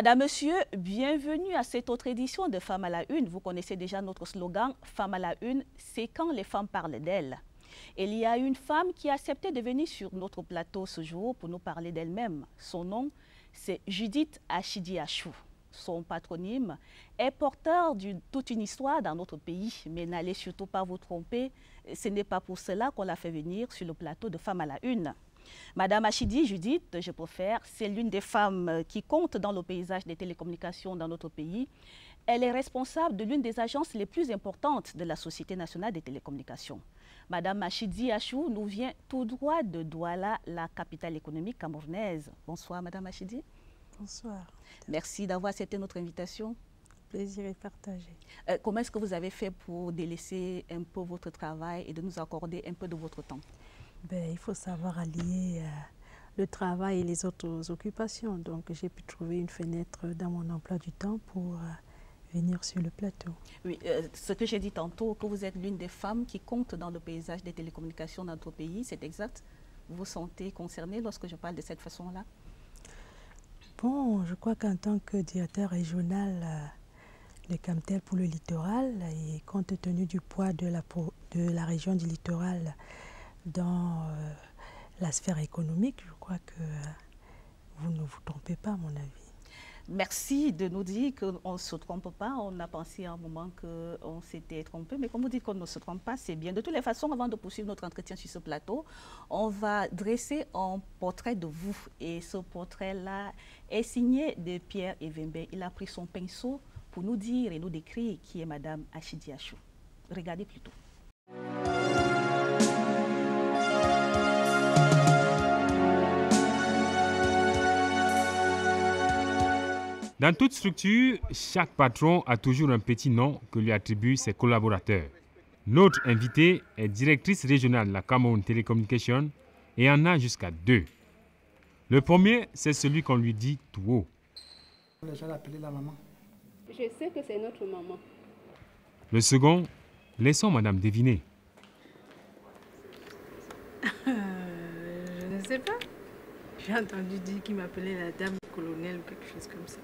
Madame, Monsieur, bienvenue à cette autre édition de Femmes à la Une. Vous connaissez déjà notre slogan « Femmes à la Une », c'est quand les femmes parlent d'elles. Il y a une femme qui a accepté de venir sur notre plateau ce jour pour nous parler d'elle-même. Son nom, c'est Judith Achidi Achou. Son patronyme est porteur de toute une histoire dans notre pays. Mais n'allez surtout pas vous tromper, ce n'est pas pour cela qu'on l'a fait venir sur le plateau de Femmes à la Une. Madame Achidi, Judith, je préfère, c'est l'une des femmes qui compte dans le paysage des télécommunications dans notre pays. Elle est responsable de l'une des agences les plus importantes de la Société nationale des télécommunications. Madame Achidi Achou nous vient tout droit de Douala, la capitale économique camerounaise. Bonsoir, Madame Achidi. Bonsoir. Merci d'avoir accepté notre invitation. Le plaisir est partagé. Comment est-ce que vous avez fait pour délaisser un peu votre travail et de nous accorder un peu de votre temps? Il faut savoir allier le travail et les autres occupations. Donc, j'ai pu trouver une fenêtre dans mon emploi du temps pour venir sur le plateau. Oui, ce que j'ai dit tantôt, que vous êtes l'une des femmes qui compte dans le paysage des télécommunications dans notre pays, c'est exact? Vous vous sentez concernée lorsque je parle de cette façon-là? Bon, je crois qu'en tant que directeur régional de Camtel pour le littoral, et compte tenu du poids de la région du littoral dans la sphère économique, je crois que vous ne vous trompez pas, à mon avis. Merci de nous dire qu'on ne se trompe pas. On a pensé à un moment qu'on s'était trompé, mais comme vous dites qu'on ne se trompe pas, c'est bien. De toutes les façons, avant de poursuivre notre entretien sur ce plateau, on va dresser un portrait de vous. Et ce portrait-là est signé de Pierre Evembe. Il a pris son pinceau pour nous dire et nous décrire qui est Madame Achidi Achou. Regardez plutôt. Dans toute structure, chaque patron a toujours un petit nom que lui attribuent ses collaborateurs. Notre invitée est directrice régionale de la Cameroun Télécommunications et en a jusqu'à 2. Le premier, c'est celui qu'on lui dit tout haut. Les gens l'appelaient la maman. Je sais que c'est notre maman. Le second, laissons madame deviner. Je ne sais pas. J'ai entendu dire qu'il m'appelait la dame colonel ou quelque chose comme ça.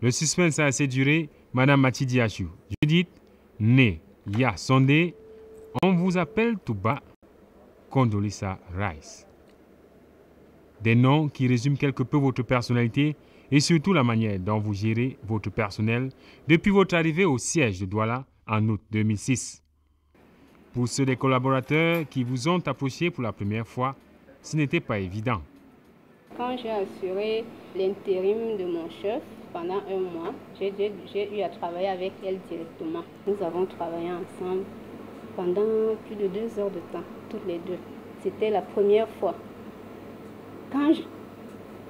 Le suspense a assez duré. Madame Achidi Achou. Judith, née Ya Sondé, on vous appelle tout bas Condolissa Rice. Des noms qui résument quelque peu votre personnalité et surtout la manière dont vous gérez votre personnel depuis votre arrivée au siège de Douala en août 2006. Pour ceux des collaborateurs qui vous ont approché pour la première fois, ce n'était pas évident. Quand j'ai assuré l'intérim de mon chef pendant 1 mois, j'ai eu à travailler avec elle directement. Nous avons travaillé ensemble pendant plus de 2 heures de temps, toutes les deux. C'était la première fois. Quand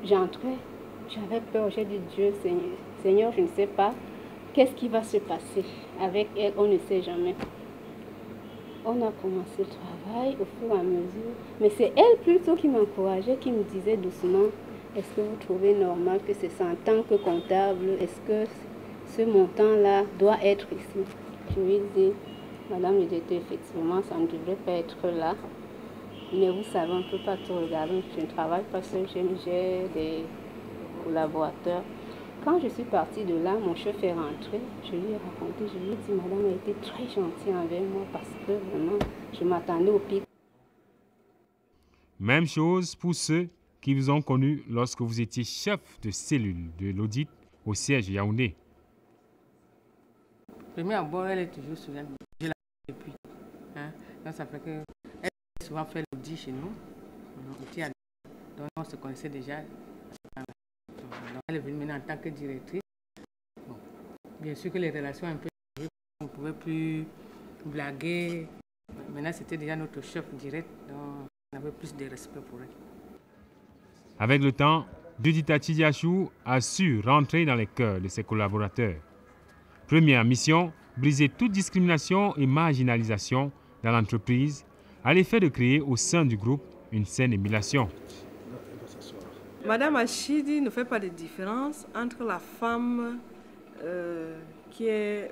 j'entrais, j'avais peur, j'ai dit Dieu, Seigneur, je ne sais pas qu'est-ce qui va se passer avec elle, on ne sait jamais. On a commencé le travail au fur et à mesure, mais c'est elle plutôt qui m'encourageait, qui me disait doucement, est-ce que vous trouvez normal que c'est ça en tant que comptable, est-ce que ce montant-là doit être ici? Je lui ai dit, Madame le directeur, effectivement, ça ne devrait pas être là, mais vous savez, on ne peut pas tout regarder, je ne travaille pas seul, j'ai des collaborateurs. Quand je suis partie de là, mon chef est rentré, je lui ai raconté, je lui ai dit, madame a été très gentille envers moi parce que vraiment, je m'attendais au pic. Même chose pour ceux qui vous ont connu lorsque vous étiez chef de cellule de l'audit au siège Yaoundé. Premier abord, elle est toujours souriante. Je l'ai depuis. Donc ça fait que elle a souvent fait l'audit chez nous. Donc on se connaissait déjà. Donc, elle est venue maintenant en tant que directrice. Bon. Bien sûr que les relations un peu changé, on ne pouvait plus blaguer. Maintenant, c'était déjà notre chef direct, donc on avait plus de respect pour elle. Avec le temps, Judith Achidi Achou a su rentrer dans les cœurs de ses collaborateurs. Première mission, briser toute discrimination et marginalisation dans l'entreprise à l'effet de créer au sein du groupe une saine émulation. Madame Achidi ne fait pas de différence entre la femme qui est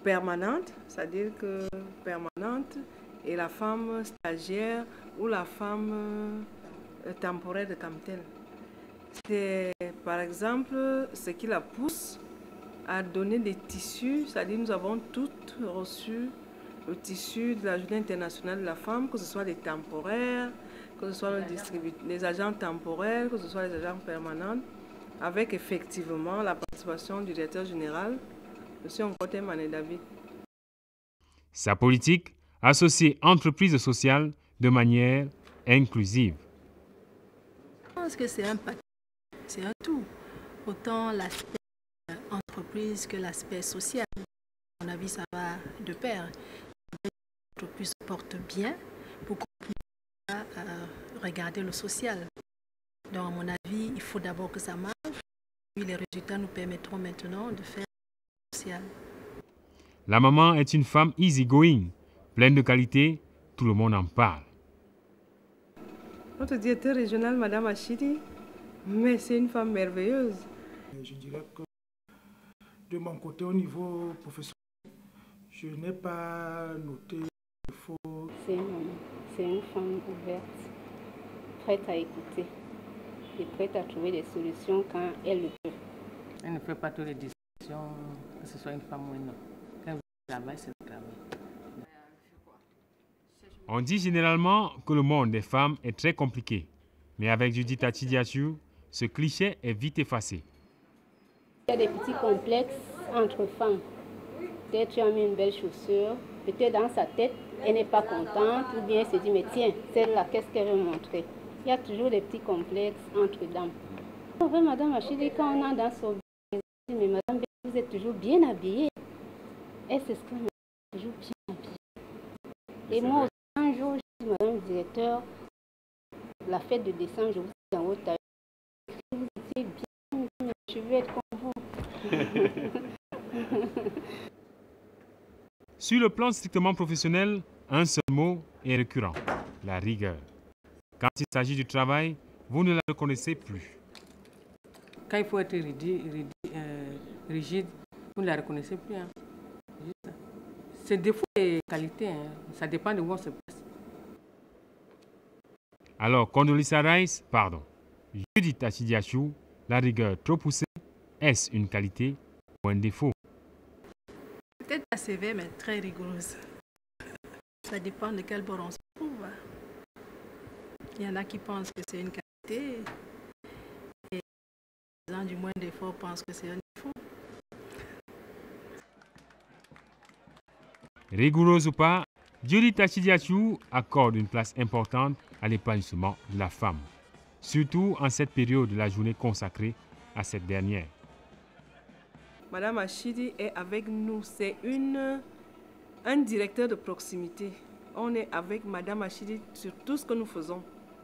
permanente, c'est-à-dire que permanente, et la femme stagiaire ou la femme temporaire de Camtel. C'est par exemple ce qui la pousse à donner des tissus, c'est-à-dire nous avons toutes reçu le tissu de la Journée internationale de la femme, que ce soit les temporaires, que ce soit les agents temporaires, que ce soit les agents permanents, avec effectivement la participation du directeur général, M. Nkote Mané David. Sa politique associe entreprises sociales de manière inclusive. Je pense que c'est un paquet, c'est un tout. Autant l'aspect entreprise que l'aspect social. À mon avis, ça va de pair. L'entreprise se porte bien pour qu'on puisse regarder le social. Donc, à mon avis, il faut d'abord que ça marche. Puis les résultats nous permettront maintenant de faire le social. La maman est une femme easygoing, pleine de qualité, tout le monde en parle. Notre directeur régional, Madame Achidi, mais c'est une femme merveilleuse. Je dirais que de mon côté, au niveau professionnel, je n'ai pas noté de défaut. C'est une femme ouverte, prête à écouter et prête à trouver des solutions quand elle le peut. Elle ne fait pas toutes les décisions, que ce soit une femme ou un homme. Quand elle travaille, c'est le travail. On dit généralement que le monde des femmes est très compliqué. Mais avec Judith Atidjatou, ce cliché est vite effacé. Il y a des petits complexes entre femmes. Peut-être tu as mis une belle chaussure, peut-être dans sa tête, elle n'est pas contente, ou bien elle se dit, mais tiens, celle-là, qu'est-ce qu'elle veut montrer? Il y a toujours des petits complexes entre dames. En vrai, Madame Achidi, quand on entre dans son bureau, elle dit, mais Madame, vous êtes toujours bien habillée. Elle s'exclame, toujours bien habillée. Et moi aussi, un jour, je dis, Madame le directeur, la fête de décembre, je vous dis en haut, vous étiez bien, je veux être comme vous. Sur le plan strictement professionnel, un seul mot est récurrent, la rigueur. Quand il s'agit du travail, vous ne la reconnaissez plus. Quand il faut être rigide, vous ne la reconnaissez plus. Hein. C'est défaut et qualité, hein. Ça dépend de où on se place. Alors, Condoleezza Rice, Judith Atidjatou, la rigueur trop poussée, est-ce une qualité ou un défaut? Peut-être pas sévère, mais très rigoureuse. Ça dépend de quel bord on se trouve. Il y en a qui pensent que c'est une qualité et les gens du moins défaut pensent que c'est un défaut. Rigoureuse ou pas, Judith Atidjatou accorde une place importante à l'épanouissement de la femme, surtout en cette période de la journée consacrée à cette dernière. Madame Achidi est avec nous, c'est un directeur de proximité. On est avec Madame Achidi sur tout ce que nous faisons.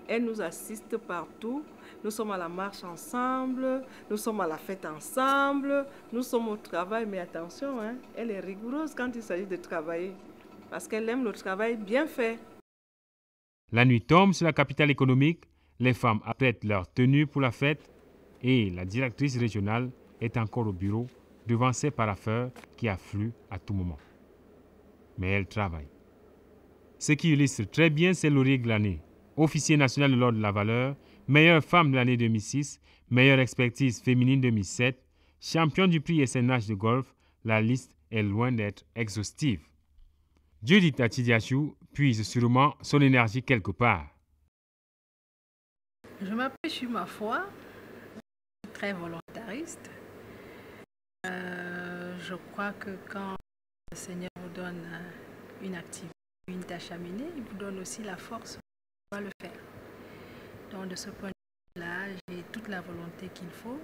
Elle nous assiste partout. Nous sommes à la marche ensemble, nous sommes à la fête ensemble, nous sommes au travail. Mais attention, hein, elle est rigoureuse quand il s'agit de travailler, parce qu'elle aime le travail bien fait. La nuit tombe sur la capitale économique, les femmes apprêtent leur tenue pour la fête et la directrice régionale est encore au bureau devant ses parapheurs qui affluent à tout moment. Mais elle travaille. Ce qui illustre très bien ses lauriers glanés. Officier national de l'Ordre de la Valeur, meilleure femme de l'année 2006, meilleure expertise féminine 2007, championne du prix SNH de golf, la liste est loin d'être exhaustive. Judith Atidjatou puise sûrement son énergie quelque part. Je m'appuie sur ma foi, très volontariste. Je crois que quand le Seigneur vous donne une activité, une tâche à mener, il vous donne aussi la force pour le faire. Donc de ce point de vue-là, j'ai toute la volonté qu'il faut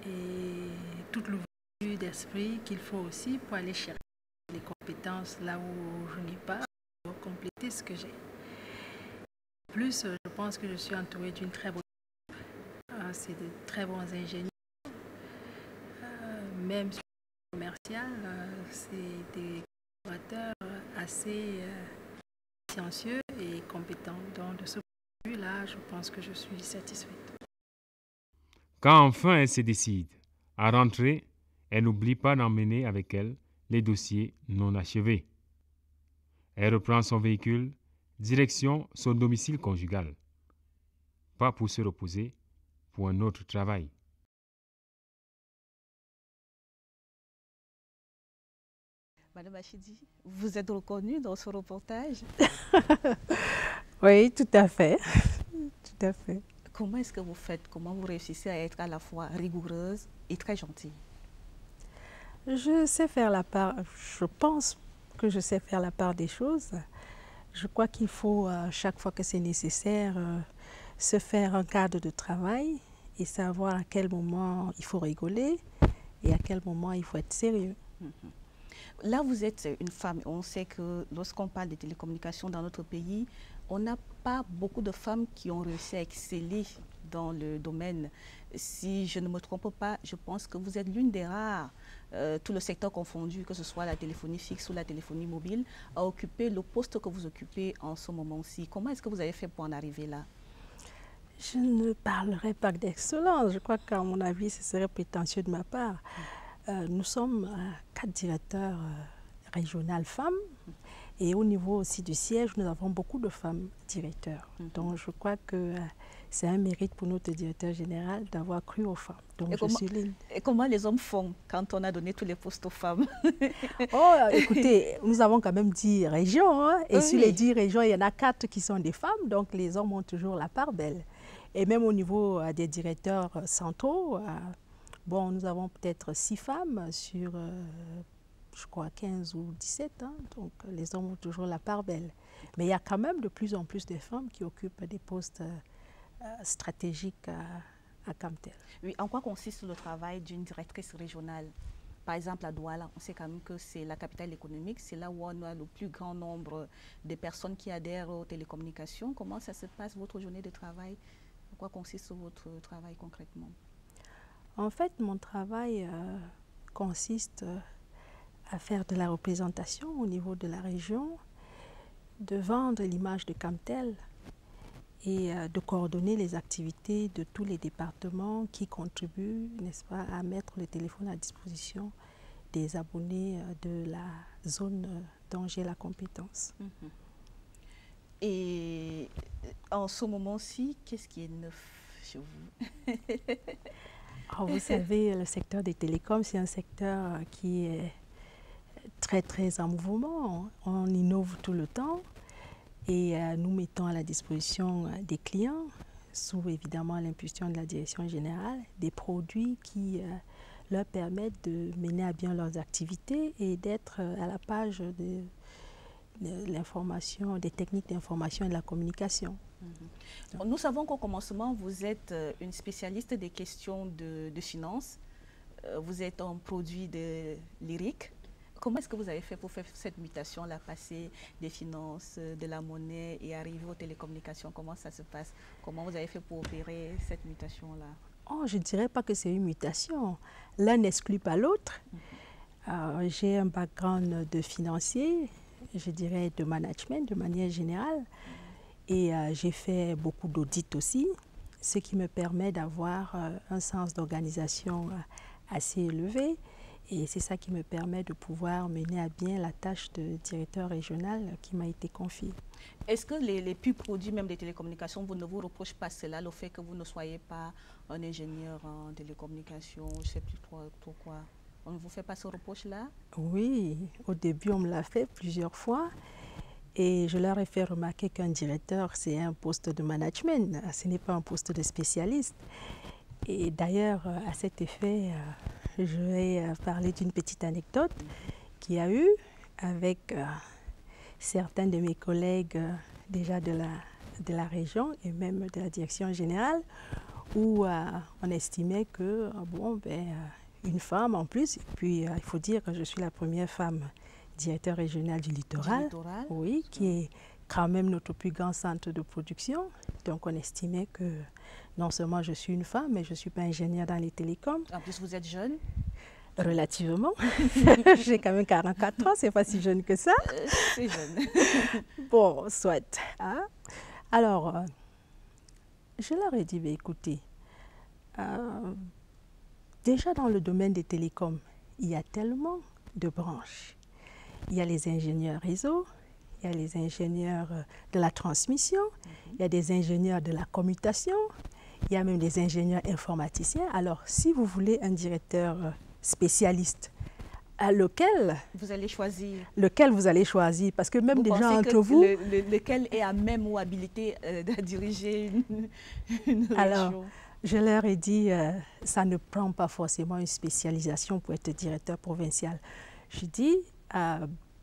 et toute l'ouverture d'esprit qu'il faut aussi pour aller chercher les compétences là où je n'ai pas, pour compléter ce que j'ai. En plus, je pense que je suis entourée d'une très bonne équipe. C'est de très bons ingénieurs. Même sur le commercial, c'est des collaborateurs assez sciencieux et compétents. Donc de ce point de vue-là, je pense que je suis satisfaite. Quand enfin elle se décide à rentrer, elle n'oublie pas d'emmener avec elle les dossiers non achevés. Elle reprend son véhicule, direction son domicile conjugal. Pas pour se reposer, pour un autre travail. Madame Achidi, vous êtes reconnue dans ce reportage. Oui, tout à fait. Tout à fait. Comment est-ce que vous faites? Comment vous réussissez à être à la fois rigoureuse et très gentille? Je sais faire la part, je pense que je sais faire la part des choses. Je crois qu'il faut, chaque fois que c'est nécessaire, se faire un cadre de travail et savoir à quel moment il faut rigoler et à quel moment il faut être sérieux. Là, vous êtes une femme. On sait que lorsqu'on parle de télécommunications dans notre pays, on n'a pas beaucoup de femmes qui ont réussi à exceller dans le domaine. Si je ne me trompe pas, je pense que vous êtes l'une des rares, tout le secteur confondu, que ce soit la téléphonie fixe ou la téléphonie mobile, à occuper le poste que vous occupez en ce moment-ci. Comment est-ce que vous avez fait pour en arriver là? Je ne parlerai pas d'excellence. Je crois qu'à mon avis, ce serait prétentieux de ma part. Nous sommes 4 directeurs régionales femmes et au niveau aussi du siège, nous avons beaucoup de femmes directeurs. Donc je crois que c'est un mérite pour notre directeur général d'avoir cru aux femmes. Donc et comment les hommes font quand on a donné tous les postes aux femmes? Oh, écoutez, nous avons quand même 10 régions. Hein, et sur les 10 régions, il y en a 4 qui sont des femmes. Donc les hommes ont toujours la part belle. Et même au niveau des directeurs centraux, bon, nous avons peut-être 6 femmes sur, je crois, 15 ou 17. Hein, donc, les hommes ont toujours la part belle. Mais il y a quand même de plus en plus de femmes qui occupent des postes stratégiques à Camtel. Oui, en quoi consiste le travail d'une directrice régionale? Par exemple, à Douala, on sait quand même que c'est la capitale économique. C'est là où on a le plus grand nombre de personnes qui adhèrent aux télécommunications. Comment ça se passe, votre journée de travail? En quoi consiste votre travail concrètement? En fait, mon travail consiste à faire de la représentation au niveau de la région, de vendre l'image de Camtel et de coordonner les activités de tous les départements qui contribuent, n'est-ce pas, à mettre le téléphone à disposition des abonnés de la zone dont j'ai la compétence. Et en ce moment-ci, qu'est-ce qui est neuf chez vous? Alors, vous savez, le secteur des télécoms, c'est un secteur qui est très, très en mouvement. On innove tout le temps et nous mettons à la disposition des clients, sous évidemment l'impulsion de la direction générale, des produits qui leur permettent de mener à bien leurs activités et d'être à la page de l'information, des techniques d'information et de la communication. Nous savons qu'au commencement, vous êtes une spécialiste des questions de finances. Vous êtes un produit de l'IRIC. Comment est-ce que vous avez fait pour faire cette mutation-là, passer des finances, de la monnaie et arriver aux télécommunications? Comment ça se passe? Comment vous avez fait pour opérer cette mutation-là? Oh, je ne dirais pas que c'est une mutation. L'un n'exclut pas l'autre. J'ai un background de financier, je dirais de management de manière générale. Et j'ai fait beaucoup d'audits aussi, ce qui me permet d'avoir un sens d'organisation assez élevé. Et c'est ça qui me permet de pouvoir mener à bien la tâche de directeur régional qui m'a été confiée. Est-ce que les plus produits même des télécommunications, vous ne vous reprochez pas cela, le fait que vous ne soyez pas un ingénieur en télécommunications, je ne sais plus trop quoi? On ne vous fait pas ce reproche-là? Oui, au début on me l'a fait plusieurs fois. Et je leur ai fait remarquer qu'un directeur, c'est un poste de management, ce n'est pas un poste de spécialiste. Et d'ailleurs, à cet effet, je vais parler d'une petite anecdote qu'il y a eu avec certains de mes collègues déjà de la région et même de la direction générale, où on estimait que, une femme en plus, et puis il faut dire que je suis la première femme directeur régional du littoral, oui, qui est quand même notre plus grand centre de production. Donc on estimait que non seulement je suis une femme, mais je ne suis pas ingénieure dans les télécoms. En plus, vous êtes jeune? Relativement. J'ai quand même 44 ans, c'est pas si jeune que ça. C'est jeune. Bon, soit. Hein? Alors, je leur ai dit, écoutez, déjà dans le domaine des télécoms, il y a tellement de branches. Il y a les ingénieurs réseau, il y a les ingénieurs de la transmission, il y a des ingénieurs de la commutation, il y a même des ingénieurs informaticiens. Alors, si vous voulez un directeur spécialiste, lequel vous allez choisir? Lequel vous allez choisir? Parce que même des gens entre vous... Lequel est à même ou habilité de diriger une Alors, région? je leur ai dit, ça ne prend pas forcément une spécialisation pour être directeur provincial. Je dis,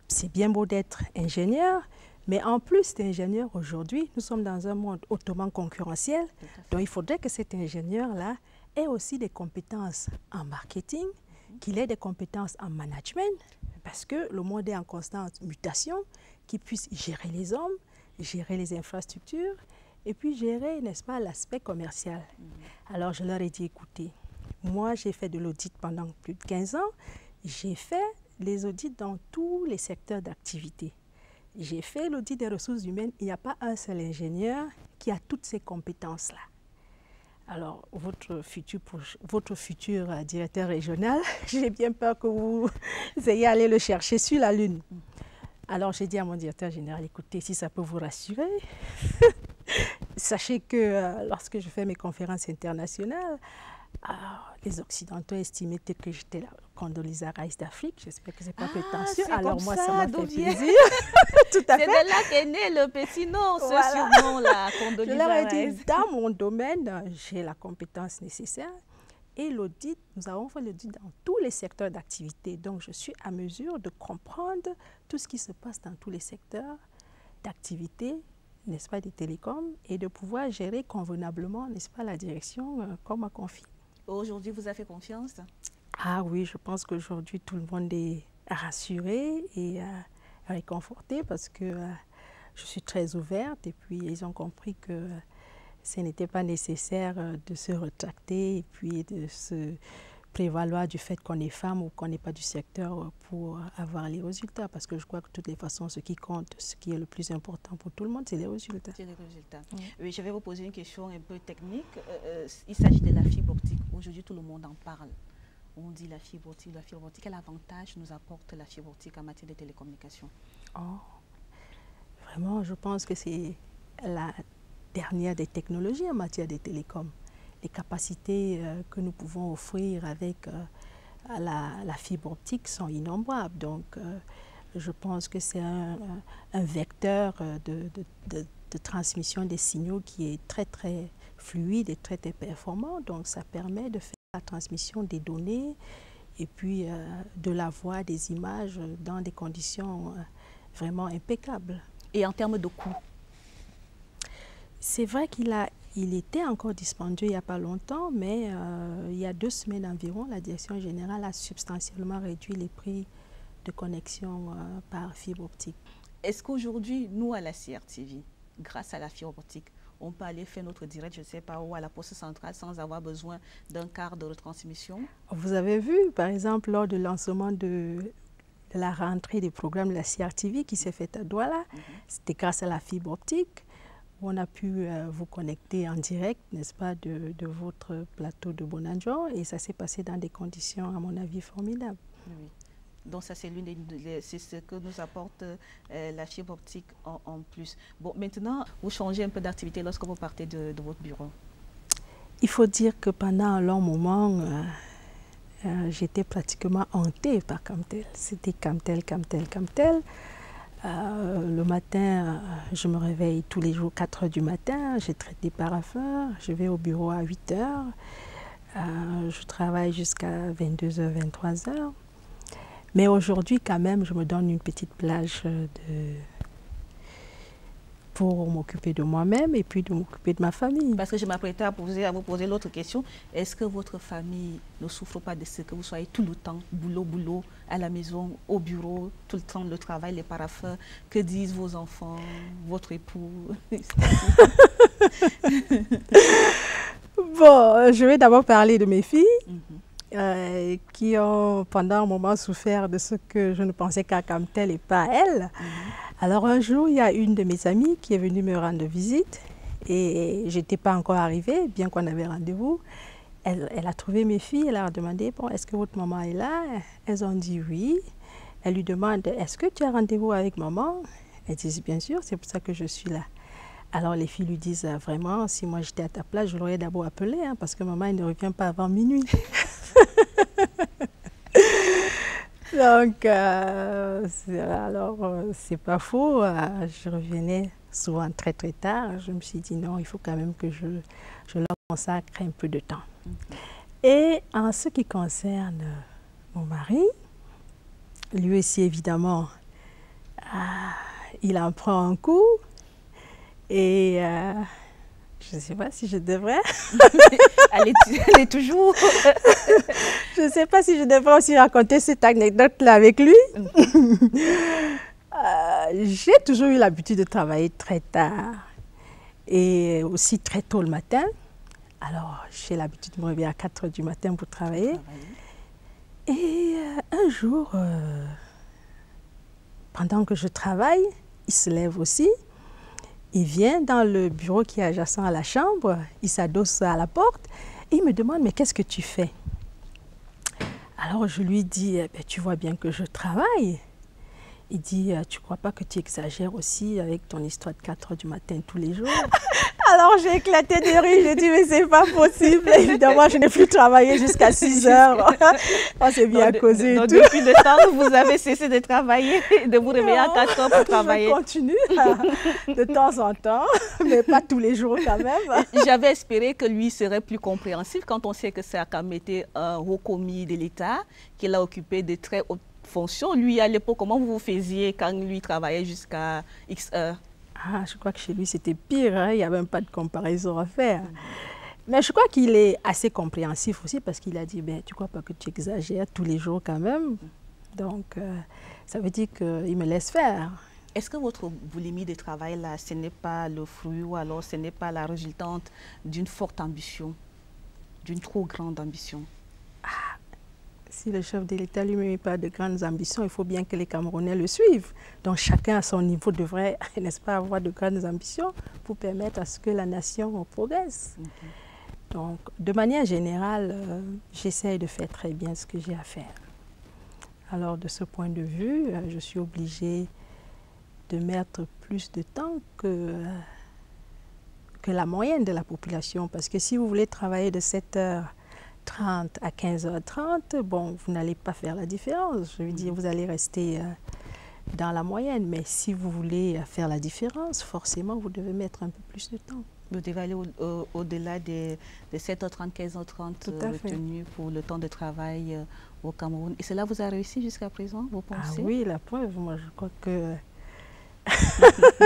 c'est bien beau d'être ingénieur, mais en plus d'ingénieur aujourd'hui, nous sommes dans un monde hautement concurrentiel. Donc, il faudrait que cet ingénieur-là ait aussi des compétences en marketing, qu'il ait des compétences en management, parce que le monde est en constante mutation, qu'il puisse gérer les hommes, gérer les infrastructures, et puis gérer, n'est-ce pas, l'aspect commercial. Alors, je leur ai dit, écoutez, moi, j'ai fait de l'audit pendant plus de 15 ans. J'ai fait les audits dans tous les secteurs d'activité. J'ai fait l'audit des ressources humaines. Il n'y a pas un seul ingénieur qui a toutes ces compétences-là. Alors, votre futur directeur régional, j'ai bien peur que vous ayez allé le chercher sur la Lune. Alors, j'ai dit à mon directeur général, écoutez, si ça peut vous rassurer, sachez que lorsque je fais mes conférences internationales, les Occidentaux estimaient que j'étais la Condoleezza Rice d'Afrique. J'espère que ce n'est pas prétentieux. Alors moi, ça m'a fait plaisir. Tout à fait. C'est de là qu'est né le petit nom, ce surnom-là, Condoleezza Rice. Je leur ai dit, dans mon domaine, j'ai la compétence nécessaire. Et l'audit, nous avons fait l'audit dans tous les secteurs d'activité. Donc, je suis à mesure de comprendre tout ce qui se passe dans tous les secteurs d'activité, n'est-ce pas, des télécoms, et de pouvoir gérer convenablement, n'est-ce pas, la direction qu'on m'a confiée. Aujourd'hui, vous avez fait confiance? Ah oui, je pense qu'aujourd'hui, tout le monde est rassuré et réconforté parce que je suis très ouverte et puis ils ont compris que ce n'était pas nécessaire de se retracter et puis de se prévaloir du fait qu'on est femme ou qu'on n'est pas du secteur pour avoir les résultats. Parce que je crois que de toutes les façons, ce qui compte, ce qui est le plus important pour tout le monde, c'est les résultats. C'est les résultats. Oui, je vais vous poser une question un peu technique. Il s'agit de la fibre optique. Aujourd'hui, tout le monde en parle. On dit la fibre optique, la fibre optique. Quel avantage nous apporte la fibre optique en matière de télécommunications? Vraiment, je pense que c'est la dernière des technologies en matière de télécoms. Les capacités que nous pouvons offrir avec la fibre optique sont innombrables. Donc, je pense que c'est un vecteur de transmission des signaux qui est très, très fluide et très, très performant. Donc, ça permet de faire la transmission des données et puis de la voix, des images dans des conditions vraiment impeccables. Et en termes de coût? C'est vrai qu'il était encore dispendieux il n'y a pas longtemps, mais il y a 2 semaines environ, la direction générale a substantiellement réduit les prix de connexion par fibre optique. Est-ce qu'aujourd'hui, nous, à la CRTV, grâce à la fibre optique, on peut aller faire notre direct, je ne sais pas où, à la poste centrale, sans avoir besoin d'un quart de retransmission? Vous avez vu, par exemple, lors du lancement de la rentrée des programmes de la CRTV qui s'est faite à Douala, c'était grâce à la fibre optique. On a pu vous connecter en direct, n'est-ce pas, de votre plateau de Bonanjo, et ça s'est passé dans des conditions, à mon avis, formidables. Oui. Donc ça, c'est c'est ce que nous apporte la fibre optique en plus. Bon, maintenant, vous changez un peu d'activité lorsque vous partez de votre bureau. Il faut dire que pendant un long moment, j'étais pratiquement hantée par Camtel. C'était Camtel, Camtel, Camtel. Le matin, je me réveille tous les jours 4 h du matin, j'ai traité paraffin, je vais au bureau à 8 h, je travaille jusqu'à 22 h, 23 h. Mais aujourd'hui, quand même, je me donne une petite plage pour m'occuper de moi-même et puis de m'occuper de ma famille. Parce que je m'apprêtais à vous poser l'autre question. Est-ce que votre famille ne souffre pas de ce que vous soyez tout le temps, boulot, boulot, à la maison, au bureau, tout le temps, le travail, les paraffins? Que disent vos enfants, votre époux? Bon, je vais d'abord parler de mes filles. Qui ont pendant un moment souffert de ce que je ne pensais qu'à Camtel et pas à elle. Alors un jour, il y a une de mes amies qui est venue me rendre visite et je n'étais pas encore arrivée, bien qu'on avait rendez-vous. Elle a trouvé mes filles, elle leur a demandé, bon, est-ce que votre maman est là? Elles ont dit oui. Elle lui demande, est-ce que tu as rendez-vous avec maman? Elle dit, bien sûr, c'est pour ça que je suis là. Alors les filles lui disent vraiment, si moi j'étais à ta place, je l'aurais d'abord appelé, hein, parce que maman, elle ne revient pas avant minuit. Donc, c'est pas faux. Je revenais souvent très très tard. Je me suis dit non, il faut quand même que je leur consacre un peu de temps. Et en ce qui concerne mon mari, lui aussi évidemment, il en prend un coup. Et je ne sais pas si je devrais. Elle est toujours. Je ne sais pas si je devrais aussi raconter cette anecdote-là avec lui. J'ai toujours eu l'habitude de travailler très tard et aussi très tôt le matin. Alors, j'ai l'habitude de me réveiller à 4 h du matin pour travailler. Et un jour, pendant que je travaille, il se lève aussi. Il vient dans le bureau qui est adjacent à la chambre, il s'adosse à la porte et il me demande « Mais qu'est-ce que tu fais ?» Alors je lui dis eh « Tu vois bien que je travaille. » Il dit « Tu ne crois pas que tu exagères aussi avec ton histoire de 4 h du matin tous les jours ?» Alors j'ai éclaté de rire, j'ai dit « Mais c'est pas possible. Évidemment, je n'ai plus travaillé jusqu'à 6 h. » On s'est bien causé et tout. Depuis le temps où vous avez cessé de travailler, de vous réveiller à 4 h pour travailler. Je continue de temps en temps, mais pas tous les jours quand même. J'avais espéré que lui serait plus compréhensif quand on sait que c'est quand même été un haut commis de l'État, qu'il a occupé de très hautes fonctions. Lui, à l'époque, comment vous faisiez quand lui travaillait jusqu'à X heures? Je crois que chez lui, c'était pire. Hein? Il n'y a même pas de comparaison à faire. Mais je crois qu'il est assez compréhensif aussi parce qu'il a dit, ben, tu ne crois pas que tu exagères tous les jours quand même. Donc, ça veut dire qu'il me laisse faire. Est-ce que votre boulimie de travail, là, ce n'est pas le fruit ou alors ce n'est pas la résultante d'une forte ambition, d'une trop grande ambition? Si le chef de l'État lui-même n'a pas de grandes ambitions, il faut bien que les Camerounais le suivent. Donc chacun à son niveau devrait, n'est-ce pas, avoir de grandes ambitions pour permettre à ce que la nation progresse. Donc de manière générale, j'essaie de faire très bien ce que j'ai à faire. Alors de ce point de vue, je suis obligée de mettre plus de temps que la moyenne de la population. Parce que si vous voulez travailler de 7h30 à 15h30, bon, vous n'allez pas faire la différence. Je veux dire, vous allez rester dans la moyenne. Mais si vous voulez faire la différence, forcément, vous devez mettre un peu plus de temps. Vous devez aller au-delà de 7h30, 15h30 retenu pour le temps de travail au Cameroun. Et cela vous a réussi jusqu'à présent, vous pensez? Oui, la preuve. Moi, je crois que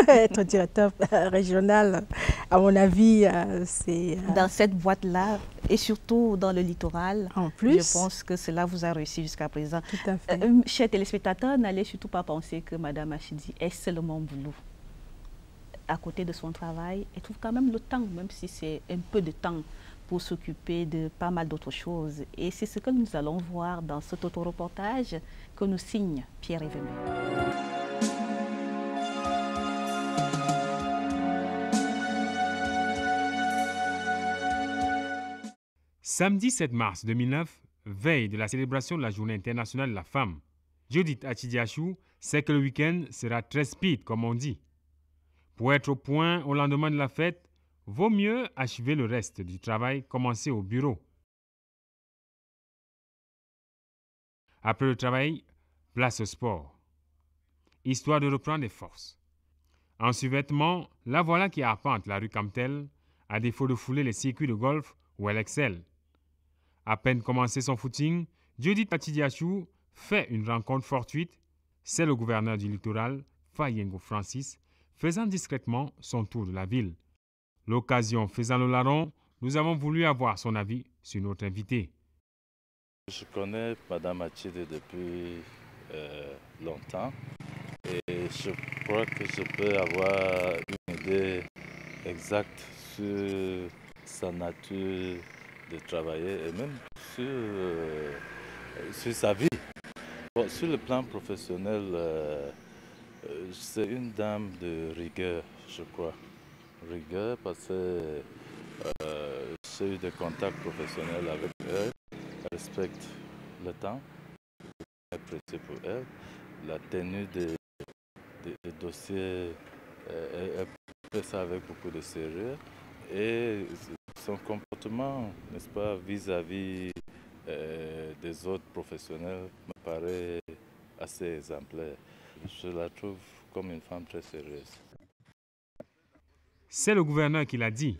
être directeur régional, à mon avis, c'est... Dans cette boîte-là, et surtout dans le littoral, en plus, je pense que cela vous a réussi jusqu'à présent. Tout à fait. Chers téléspectateurs, n'allez surtout pas penser que Mme Achidi est seulement boulot. À côté de son travail, elle trouve quand même le temps, même si c'est un peu de temps, pour s'occuper de pas mal d'autres choses. Et c'est ce que nous allons voir dans cet auto-reportage que nous signe Pierre Evemé. Samedi 7 mars 2009, veille de la célébration de la Journée internationale de la femme, Judith Achidiachou sait que le week-end sera très speed, comme on dit. Pour être au point au lendemain de la fête, vaut mieux achever le reste du travail commencé au bureau. Après le travail, place au sport, histoire de reprendre des forces. En survêtement, la voilà qui arpente la rue Camtel, à défaut de fouler les circuits de golf où elle excelle. À peine commencé son footing, Judith Achidiachou fait une rencontre fortuite. C'est le gouverneur du littoral, Fayengo Francis, faisant discrètement son tour de la ville. L'occasion faisant le larron, nous avons voulu avoir son avis sur notre invité. Je connais Mme Achidi depuis longtemps et je crois que je peux avoir une idée exacte sur sa nature de travailler et même sur sa vie. Bon, sur le plan professionnel, c'est une dame de rigueur, je crois. Rigueur parce que j'ai eu des contacts professionnels avec elle. Elle respecte le temps, c'est précieux pour elle. La tenue des dossiers Elle fait ça avec beaucoup de sérieux. Et son comportement, n'est-ce pas, vis-à-vis des autres professionnels me paraît assez exemplaire. Je la trouve comme une femme très sérieuse. C'est le gouverneur qui l'a dit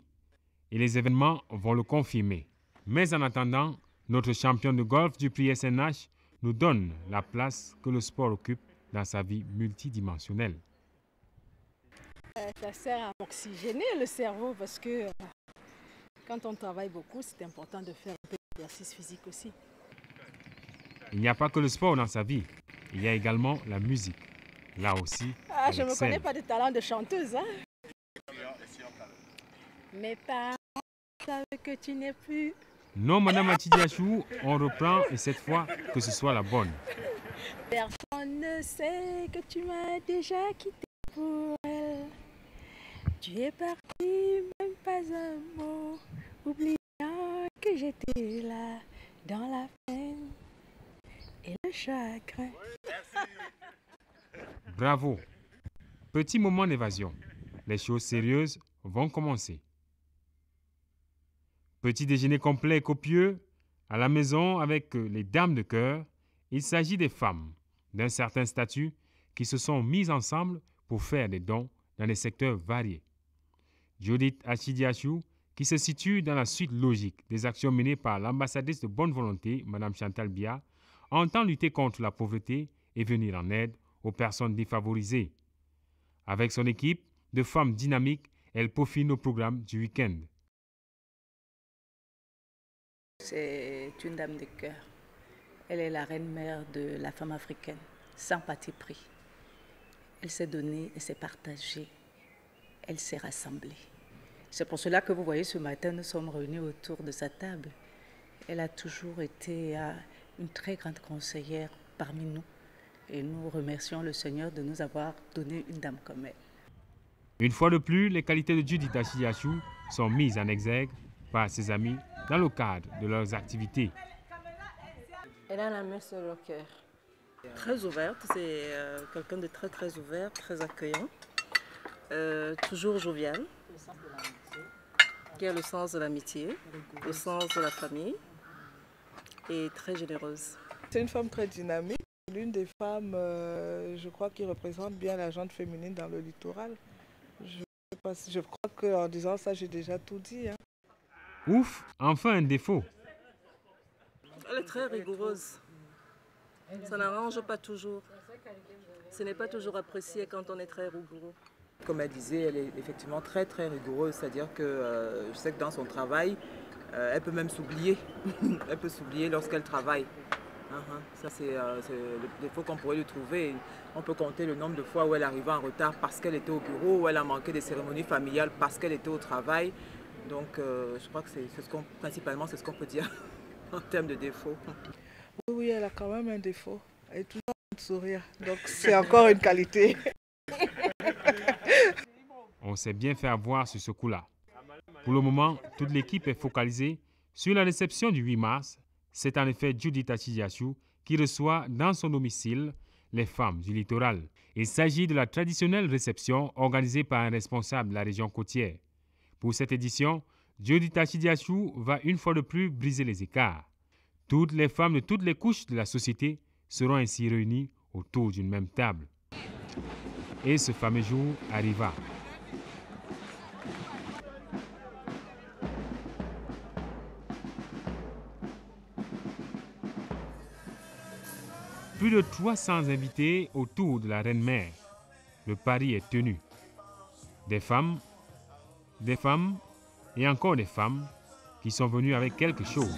et les événements vont le confirmer. Mais en attendant, notre champion de golf du prix SNH nous donne la place que le sport occupe dans sa vie multidimensionnelle. Ça sert à oxygéner le cerveau parce que quand on travaille beaucoup, c'est important de faire un peu d'exercice physique aussi. Il n'y a pas que le sport dans sa vie, il y a également la musique. Là aussi, je ne me connais pas de talent de chanteuse. Hein? Mes parents savent que tu n'es plus. Non, Madame Matidiachou, on reprend et cette fois que ce soit la bonne. Personne ne sait que tu m'as déjà quitté pour elle. Tu es parti, même pas un mot, oubliant que j'étais là, dans la peine et le chagrin. Bravo. Petit moment d'évasion. Les choses sérieuses vont commencer. Petit déjeuner complet et copieux à la maison avec les dames de cœur. Il s'agit des femmes d'un certain statut qui se sont mises ensemble pour faire des dons dans des secteurs variés. Judith Achidiachou, qui se situe dans la suite logique des actions menées par l'ambassadrice de bonne volonté, Mme Chantal Biya, entend lutter contre la pauvreté et venir en aide aux personnes défavorisées. Avec son équipe de femmes dynamiques, elle peaufine nos programmes du week-end. C'est une dame de cœur. Elle est la reine-mère de la femme africaine, sans parti pris. Elle s'est donnée, elle s'est partagée, elle s'est rassemblée. C'est pour cela que vous voyez ce matin, nous sommes réunis autour de sa table. Elle a toujours été une très grande conseillère parmi nous. Et nous remercions le Seigneur de nous avoir donné une dame comme elle. Une fois de plus, les qualités de Judith Achidiachou sont mises en exergue par ses amis dans le cadre de leurs activités. Elle a la main sur le cœur. Très ouverte, c'est quelqu'un de très très ouvert, très accueillant, toujours jovial, qui a le sens de l'amitié, le sens de la famille et très généreuse. C'est une femme très dynamique, l'une des femmes, je crois, qui représente bien la gente féminine dans le littoral. Je crois qu'en disant ça, j'ai déjà tout dit. Hein. Ouf, enfin un défaut. Elle est très rigoureuse. Ça n'arrange pas toujours. Ce n'est pas toujours apprécié quand on est très rigoureux. Comme elle disait, elle est effectivement très très rigoureuse. C'est-à-dire que je sais que dans son travail, elle peut même s'oublier. Elle peut s'oublier lorsqu'elle travaille. Ça, c'est le défaut qu'on pourrait lui trouver. On peut compter le nombre de fois où elle arrivait en retard parce qu'elle était au bureau, où elle a manqué des cérémonies familiales parce qu'elle était au travail. Donc, je crois que principalement, c'est ce qu'on peut dire en termes de défaut. Oui, elle a quand même un défaut. Elle est toujours en train de sourire. Donc, c'est encore une qualité. On s'est bien fait avoir sur ce coup-là. Pour le moment, toute l'équipe est focalisée sur la réception du 8 mars. C'est en effet Judith Achidiachou qui reçoit dans son domicile les femmes du littoral. Il s'agit de la traditionnelle réception organisée par un responsable de la région côtière. Pour cette édition, Judith Achidiachou va une fois de plus briser les écarts. Toutes les femmes de toutes les couches de la société seront ainsi réunies autour d'une même table. Et ce fameux jour arriva. Plus de 300 invités autour de la reine-mère. Le pari est tenu. Des femmes et encore des femmes qui sont venues avec quelque chose.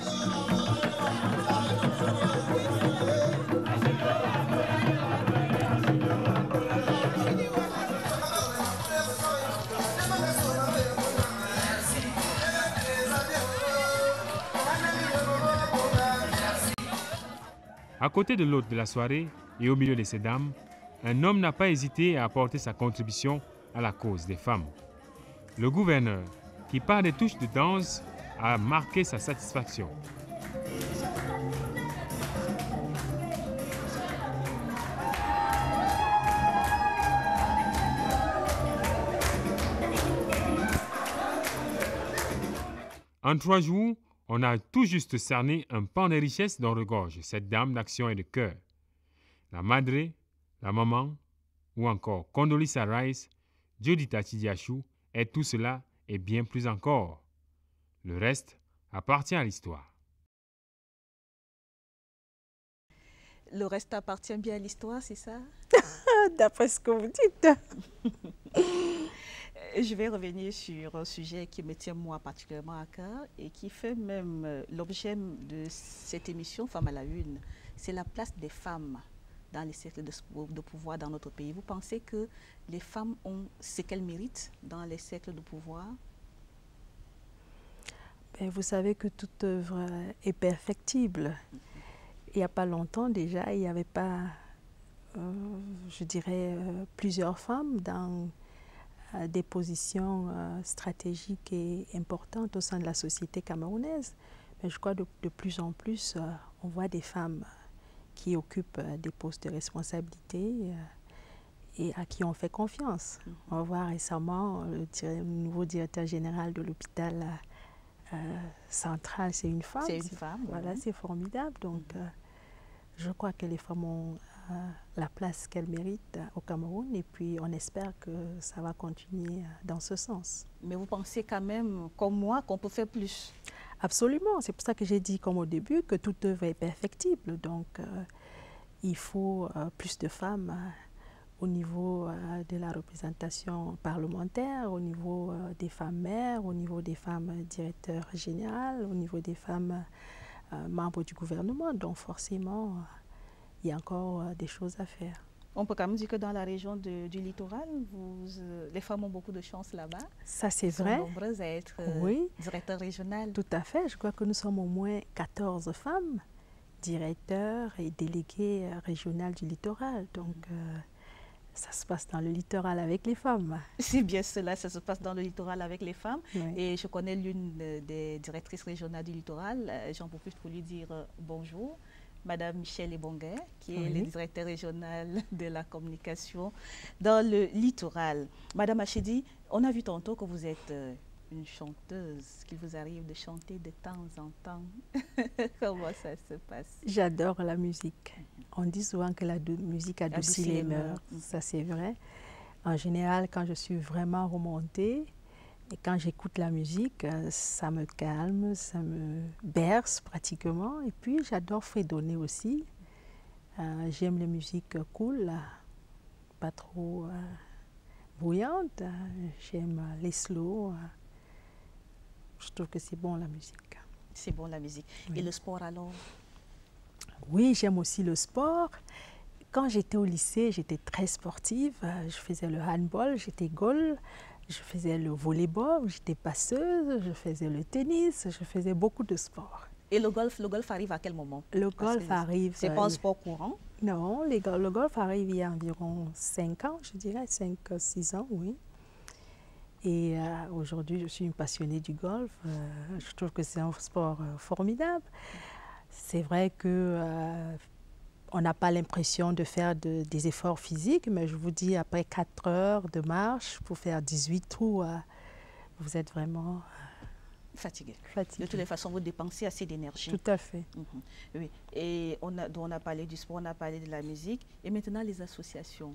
À côté de l'hôte de la soirée et au milieu de ces dames, un homme n'a pas hésité à apporter sa contribution à la cause des femmes. Le gouverneur, qui par des touches de danse, a marqué sa satisfaction. En 3 jours, on a tout juste cerné un pan des richesses dont regorge cette dame d'action et de cœur. La madre, la maman, ou encore Condoleezza Rice, Judith Atidjachou, et tout cela et bien plus encore. Le reste appartient à l'histoire. Le reste appartient bien à l'histoire, c'est ça? D'après ce que vous dites. Je vais revenir sur un sujet qui me tient moi particulièrement à cœur et qui fait même l'objet de cette émission Femmes à la Une. C'est la place des femmes dans les cercles de pouvoir dans notre pays. Vous pensez que les femmes ont ce qu'elles méritent dans les cercles de pouvoir? Ben, vous savez que toute œuvre est perfectible. Il n'y a pas longtemps déjà, il n'y avait pas, je dirais, plusieurs femmes dans des positions stratégiques et importantes au sein de la société camerounaise. Mais je crois de plus en plus, on voit des femmes qui occupent des postes de responsabilité et à qui on fait confiance. On voit récemment le nouveau directeur général de l'hôpital central, c'est une femme. C'est une femme. Voilà, c'est formidable. Donc, je crois que les femmes ont la place qu'elles méritent au Cameroun et puis on espère que ça va continuer dans ce sens. Mais vous pensez quand même, comme moi, qu'on peut faire plus? Absolument. C'est pour ça que j'ai dit, comme au début, que toute œuvre est perfectible. Donc, il faut plus de femmes au niveau de la représentation parlementaire, au niveau des femmes maires, au niveau des femmes directeurs générales, au niveau des femmes membres du gouvernement. Donc, forcément, il y a encore des choses à faire. On peut quand même dire que dans la région du littoral, les femmes ont beaucoup de chance là-bas. Ça, c'est vrai. Elles sont nombreuses à être directeurs régionales. Tout à fait. Je crois que nous sommes au moins 14 femmes directeurs et déléguées régionales du littoral. Donc, ça se passe dans le littoral avec les femmes. C'est bien cela, ça se passe dans le littoral avec les femmes. Oui. Et je connais l'une des directrices régionales du littoral. J'en profite pour lui dire bonjour. Madame Michelle Ebonguer, qui est le directeur régional de la communication dans le littoral. Madame Achidi, on a vu tantôt que vous êtes une chanteuse, qu'il vous arrive de chanter de temps en temps. Comment ça se passe? J'adore la musique. On dit souvent que la musique adoucit les mœurs. Ça, c'est vrai. En général, quand je suis vraiment remontée, et quand j'écoute la musique, ça me calme, ça me berce pratiquement. Et puis, j'adore fredonner aussi. J'aime les musiques cool, pas trop bouillantes. J'aime les slow. Je trouve que c'est bon la musique. C'est bon la musique. Oui. Et le sport alors? Oui, j'aime aussi le sport. Quand j'étais au lycée, j'étais très sportive. Je faisais le handball, j'étais goal. Je faisais le volleyball, j'étais passeuse, je faisais le tennis, je faisais beaucoup de sport. Et le golf arrive à quel moment? Le golf arrive... C'est pas un sport courant? Non, le golf arrive il y a environ 5 ans, je dirais, 5-6 ans, oui. Et aujourd'hui, je suis une passionnée du golf. Je trouve que c'est un sport formidable. C'est vrai que... on n'a pas l'impression de faire des efforts physiques, mais je vous dis, après 4 heures de marche, pour faire 18 trous, vous êtes vraiment fatigué. De toutes les façons, vous dépensez assez d'énergie. Tout à fait. Oui. Et on a parlé du sport, on a parlé de la musique. Et maintenant, les associations.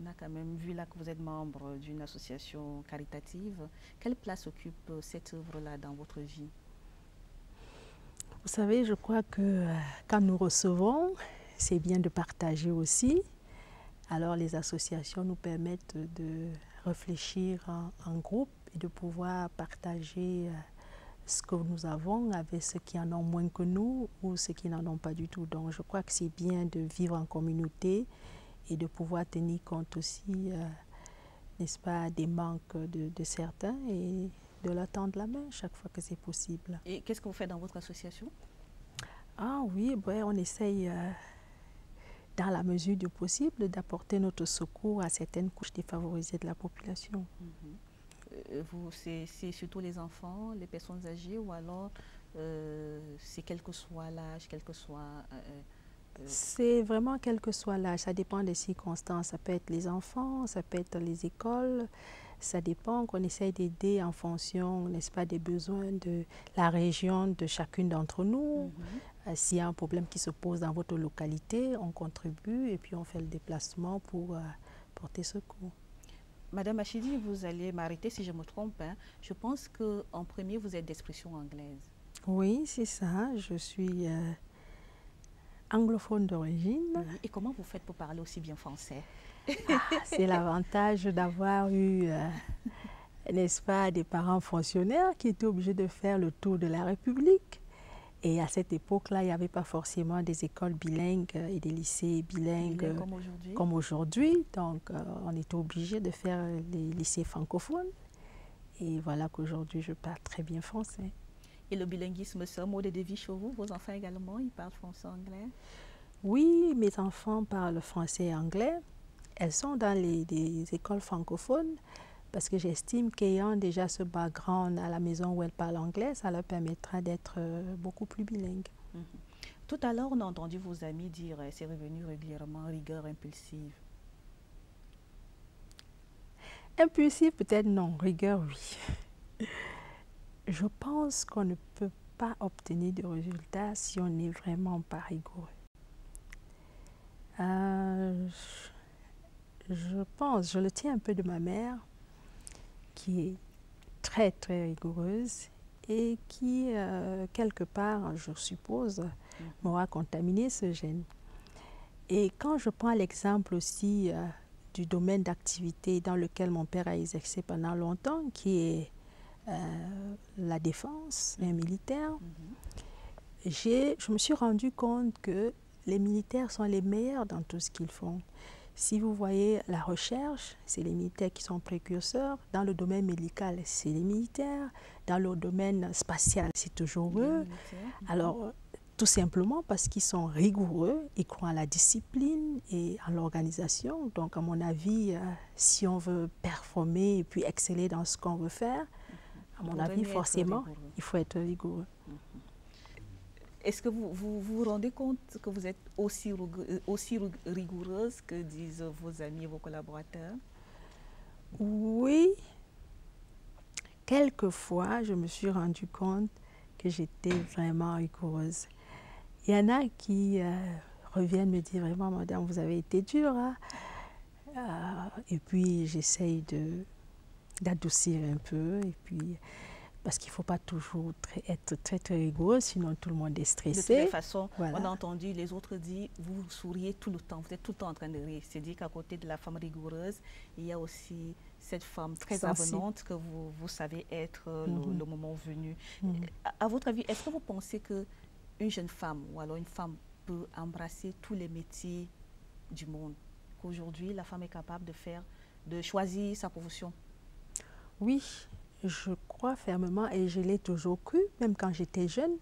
On a quand même vu là que vous êtes membre d'une association caritative. Quelle place occupe cette œuvre-là dans votre vie? Vous savez, je crois que quand nous recevons, c'est bien de partager aussi. Alors les associations nous permettent de réfléchir en groupe et de pouvoir partager ce que nous avons avec ceux qui en ont moins que nous ou ceux qui n'en ont pas du tout. Donc je crois que c'est bien de vivre en communauté et de pouvoir tenir compte aussi, n'est-ce pas, des manques de certains et de leur tendre la main chaque fois que c'est possible. Et qu'est-ce que vous faites dans votre association? Ah oui, ben, on essaye... dans la mesure du possible, d'apporter notre secours à certaines couches défavorisées de la population. C'est surtout les enfants, les personnes âgées, ou alors c'est quel que soit l'âge, quel que soit C'est vraiment quel que soit l'âge, ça dépend des circonstances. Ça peut être les enfants, ça peut être les écoles, ça dépend qu'on essaye d'aider en fonction, n'est-ce pas, des besoins de la région de chacune d'entre nous. S'il y a un problème qui se pose dans votre localité, on contribue et puis on fait le déplacement pour porter secours. Madame Achidi, vous allez m'arrêter si je me trompe, hein. Je pense qu'en premier, vous êtes d'expression anglaise. Oui, c'est ça. Je suis anglophone d'origine. Et comment vous faites pour parler aussi bien français? C'est l'avantage d'avoir eu, n'est-ce pas, des parents fonctionnaires qui étaient obligés de faire le tour de la République. Et à cette époque-là, il n'y avait pas forcément des écoles bilingues et des lycées bilingues comme aujourd'hui. Donc, on était obligé de faire les lycées francophones. Et voilà qu'aujourd'hui, je parle très bien français. Et le bilinguisme, c'est un mode de vie chez vous? Vos enfants également, ils parlent français et anglais? Oui, mes enfants parlent français et anglais. Elles sont dans des écoles francophones parce que j'estime qu'ayant déjà ce background à la maison où elles parlent anglais, ça leur permettra d'être beaucoup plus bilingues. Tout à l'heure, on a entendu vos amis dire c'est revenu régulièrement, rigueur impulsive. Impulsive, peut-être non. Rigueur, oui. Je pense qu'on ne peut pas obtenir de résultats si on n'est vraiment pas rigoureux. Je pense, je le tiens un peu de ma mère, qui est très, très rigoureuse et qui, quelque part, je suppose, m'aura contaminé ce gène. Et quand je prends l'exemple aussi du domaine d'activité dans lequel mon père a exercé pendant longtemps, qui est la défense, un militaire, je me suis rendu compte que les militaires sont les meilleurs dans tout ce qu'ils font. Si vous voyez la recherche, c'est les militaires qui sont précurseurs. Dans le domaine médical, c'est les militaires. Dans le domaine spatial, c'est toujours eux. Alors, tout simplement parce qu'ils sont rigoureux, ils croient à la discipline et à l'organisation. Donc, à mon avis, si on veut performer et puis exceller dans ce qu'on veut faire, à mon avis, forcément, il faut être rigoureux. Est-ce que vous vous rendez compte que vous êtes aussi rigoureuse que disent vos amis et vos collaborateurs? Oui. Quelquefois, je me suis rendu compte que j'étais vraiment rigoureuse. Il y en a qui reviennent me dire vraiment, madame, vous avez été dure. Hein? Et puis, j'essaye d'adoucir un peu. Et puis, parce qu'il ne faut pas toujours être très, très rigoureux, sinon tout le monde est stressé. De toute façon, voilà. On a entendu les autres dire, vous souriez tout le temps, vous êtes tout le temps en train de rire. C'est-à-dire qu'à côté de la femme rigoureuse, il y a aussi cette femme très avenante que vous savez être le moment venu. À votre avis, est-ce que vous pensez qu'une jeune femme ou alors une femme peut embrasser tous les métiers du monde? Qu'aujourd'hui, la femme est capable de choisir sa profession? Oui. Je crois fermement, et je l'ai toujours cru, même quand j'étais jeune,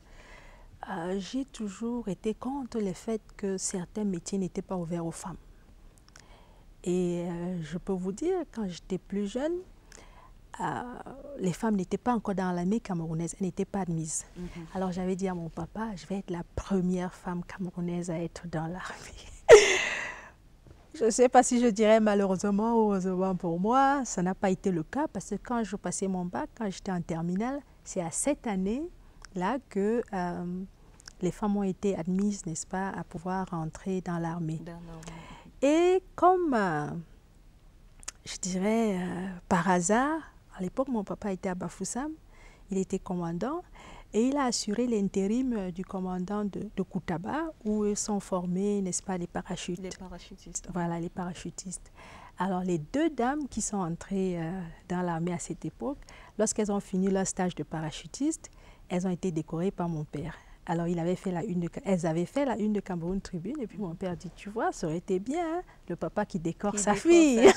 j'ai toujours été contre le fait que certains métiers n'étaient pas ouverts aux femmes. Et je peux vous dire, quand j'étais plus jeune, les femmes n'étaient pas encore dans l'armée camerounaise, elles n'étaient pas admises. Alors j'avais dit à mon papa, je vais être la première femme camerounaise à être dans l'armée. Je ne sais pas si je dirais malheureusement ou heureusement pour moi, ça n'a pas été le cas parce que quand je passais mon bac, quand j'étais en terminale, c'est à cette année-là que les femmes ont été admises, n'est-ce pas, à pouvoir rentrer dans l'armée. Et comme, je dirais, par hasard, à l'époque, mon papa était à Bafoussam, il était commandant, et il a assuré l'intérim du commandant de Koutaba, où ils sont formés, n'est-ce pas, les parachutes. Les parachutistes. Voilà, les parachutistes. Alors, les deux dames qui sont entrées dans l'armée à cette époque, lorsqu'elles ont fini leur stage de parachutiste, elles ont été décorées par mon père. Alors, elles avaient fait la une de Cameroun Tribune, et puis mon père dit, tu vois, ça aurait été bien, hein, le papa qui décore sa fille.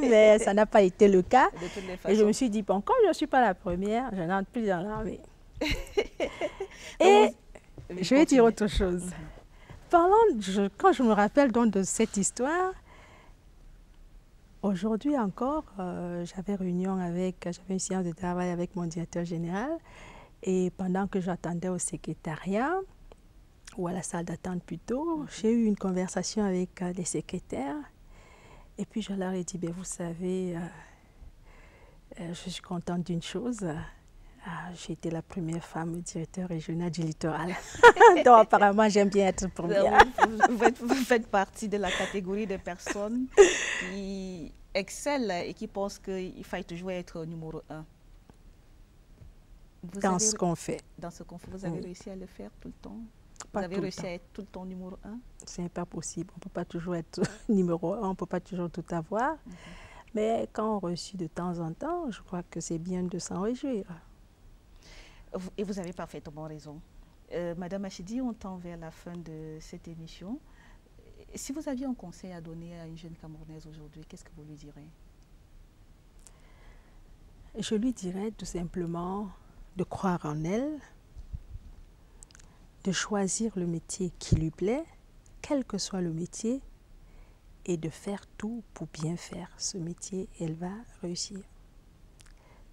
Mais ça n'a pas été le cas. Et je me suis dit, bon, comme je ne suis pas la première, je n'entre plus dans l'armée. Et je vais dire autre chose. Quand je me rappelle donc de cette histoire, aujourd'hui encore, j'avais une séance de travail avec mon directeur général et pendant que j'attendais au secrétariat, ou à la salle d'attente plutôt. J'ai eu une conversation avec les secrétaires et puis je leur ai dit, ben, vous savez, je suis contente d'une chose. J'ai été la première femme directeur régional du littoral. Donc apparemment, j'aime bien être première. Vous faites partie de la catégorie des personnes qui excellent et qui pensent qu'il faille toujours être numéro 1. Dans ce qu'on fait. Dans ce qu'on fait, vous avez réussi à le faire tout le temps? Pas vous avez réussi à être tout le temps numéro 1? Ce n'est pas possible. On ne peut pas toujours être numéro 1, on ne peut pas toujours tout avoir. Mais quand on réussit de temps en temps, je crois que c'est bien de s'en réjouir. Et vous avez parfaitement raison. Madame Achidi, on tend vers la fin de cette émission. Si vous aviez un conseil à donner à une jeune Camerounaise aujourd'hui, qu'est-ce que vous lui direz? Je lui dirais tout simplement de croire en elle, de choisir le métier qui lui plaît, quel que soit le métier, et de faire tout pour bien faire ce métier. Elle va réussir.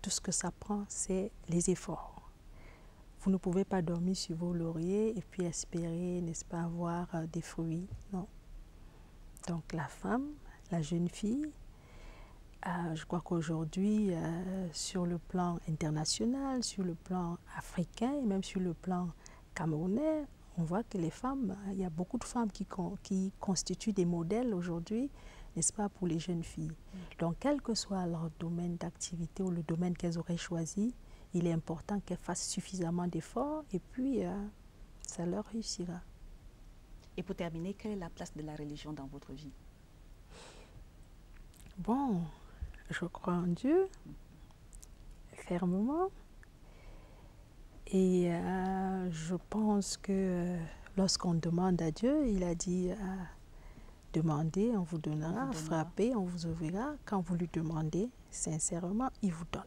Tout ce que ça prend, c'est les efforts. Vous ne pouvez pas dormir sur vos lauriers et puis espérer, n'est-ce pas, avoir des fruits. Non. Donc la femme, la jeune fille, je crois qu'aujourd'hui, sur le plan international, sur le plan africain et même sur le plan camerounais, on voit que les femmes, il y a beaucoup de femmes qui constituent des modèles aujourd'hui, n'est-ce pas, pour les jeunes filles. Donc quel que soit leur domaine d'activité ou le domaine qu'elles auraient choisi, il est important qu'elles fassent suffisamment d'efforts et puis ça leur réussira. Et pour terminer, quelle est la place de la religion dans votre vie? Bon, je crois en Dieu, fermement. Et je pense que lorsqu'on demande à Dieu, il a dit demandez, on vous donnera, frappez, on vous ouvrira. Quand vous lui demandez, sincèrement, il vous donne.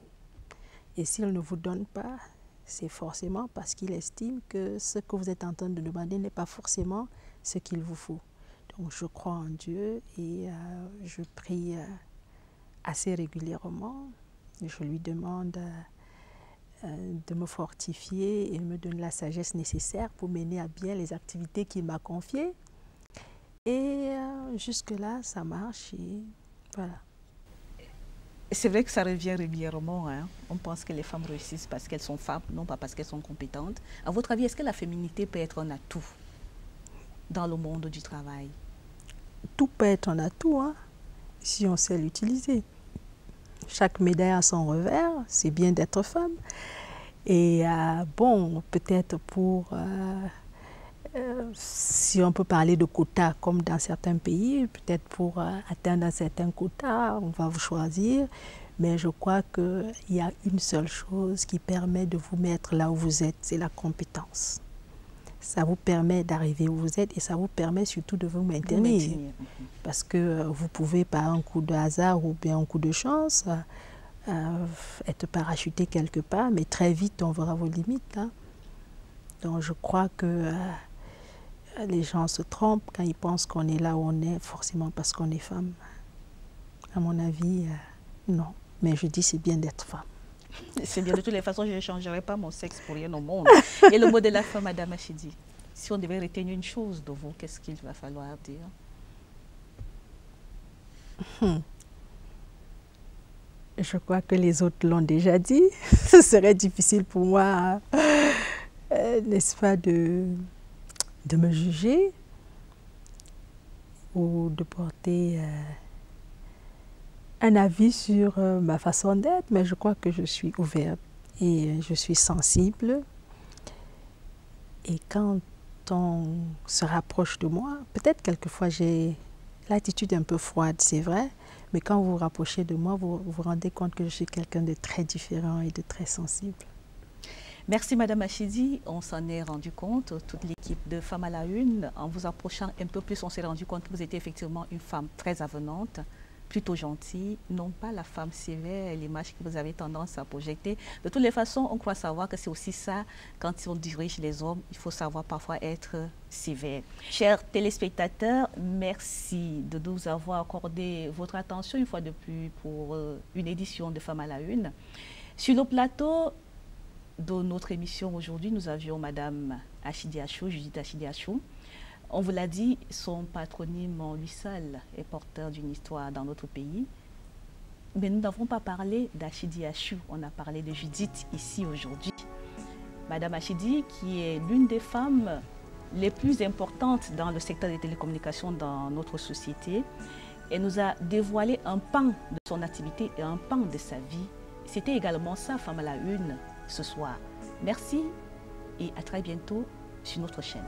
Et s'il ne vous donne pas, c'est forcément parce qu'il estime que ce que vous êtes en train de demander n'est pas forcément ce qu'il vous faut. Donc je crois en Dieu et je prie assez régulièrement. Je lui demande de me fortifier et me donner la sagesse nécessaire pour mener à bien les activités qu'il m'a confiées. Et jusque-là, ça marche et voilà. C'est vrai que ça revient régulièrement. Hein. On pense que les femmes réussissent parce qu'elles sont femmes, non pas parce qu'elles sont compétentes. À votre avis, est-ce que la féminité peut être un atout dans le monde du travail? Tout peut être un atout, hein, si on sait l'utiliser. Chaque médaille a son revers, c'est bien d'être femme. Et bon, peut-être pour... si on peut parler de quotas comme dans certains pays, peut-être pour atteindre un certain quota, on va vous choisir. Mais je crois qu'il y a une seule chose qui permet de vous mettre là où vous êtes, c'est la compétence. Ça vous permet d'arriver où vous êtes et ça vous permet surtout de vous maintenir. Parce que vous pouvez, par un coup de hasard ou bien un coup de chance, être parachuté quelque part, mais très vite on verra vos limites. Hein. Donc je crois que les gens se trompent quand ils pensent qu'on est là où on est, forcément parce qu'on est femme. À mon avis, non. Mais je dis c'est bien d'être femme. C'est bien, de toutes les façons, je ne changerai pas mon sexe pour rien au monde. Et le mot de la femme, Madame Achidi, si on devait retenir une chose de vous, qu'est-ce qu'il va falloir dire? Je crois que les autres l'ont déjà dit. Ce serait difficile pour moi, n'est-ce pas, de me juger ou de porter un avis sur ma façon d'être, mais je crois que je suis ouverte et je suis sensible. Et quand on se rapproche de moi, peut-être quelquefois j'ai l'attitude un peu froide, c'est vrai, mais quand vous vous rapprochez de moi, vous vous rendez compte que je suis quelqu'un de très différent et de très sensible. Merci Madame Achidi, on s'en est rendu compte, toute l'équipe de Femmes à la Une. En vous approchant un peu plus, on s'est rendu compte que vous étiez effectivement une femme très avenante, plutôt gentille, non pas la femme sévère, l'image que vous avez tendance à projeter. De toutes les façons, on croit savoir que c'est aussi ça, quand on dirige les hommes, il faut savoir parfois être sévère. Chers téléspectateurs, merci de nous avoir accordé votre attention une fois de plus pour une édition de Femmes à la Une. Sur le plateau de notre émission aujourd'hui, nous avions Madame Achidi Achou, Judith Achidi Achou. On vous l'a dit, son patronyme, lui seul, est porteur d'une histoire dans notre pays. Mais nous n'avons pas parlé d'Achidi Achou, on a parlé de Judith ici aujourd'hui. Madame Achidi, qui est l'une des femmes les plus importantes dans le secteur des télécommunications dans notre société, elle nous a dévoilé un pan de son activité et un pan de sa vie. C'était également ça, Femme à la Une, ce soir. Merci et à très bientôt sur notre chaîne.